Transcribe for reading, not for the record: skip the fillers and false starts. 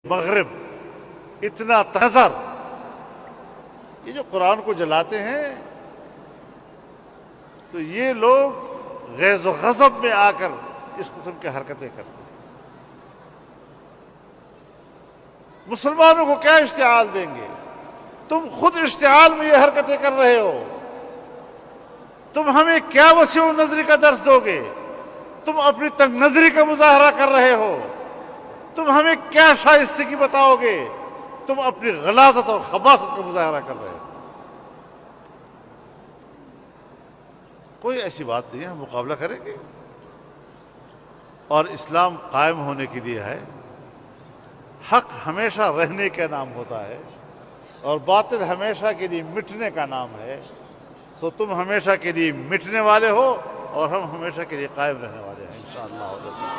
مغرب اتنا نظر، یہ جو قرآن کو جلاتے ہیں تو یہ لوگ غیظ و غضب میں آ کر اس قسم کی حرکتیں کرتے ہیں۔ مسلمانوں کو کیا اشتعال دیں گے؟ تم خود اشتعال میں یہ حرکتیں کر رہے ہو، تم ہمیں کیا وسیع نظری کا درس دو گے؟ تم اپنی تنگ نظری کا مظاہرہ کر رہے ہو، تم ہمیں کیا شائستگی بتاؤ گے؟ تم اپنی غلاظت اور خباثت کا مظاہرہ کر رہے ہو۔ کوئی ایسی بات نہیں ہے، ہم مقابلہ کریں گے، اور اسلام قائم ہونے کے لیے ہے، حق ہمیشہ رہنے کا نام ہوتا ہے اور باطل ہمیشہ کے لیے مٹنے کا نام ہے۔ سو تم ہمیشہ کے لیے مٹنے والے ہو اور ہم ہمیشہ کے لیے قائم رہنے والے ہیں انشاءاللہ۔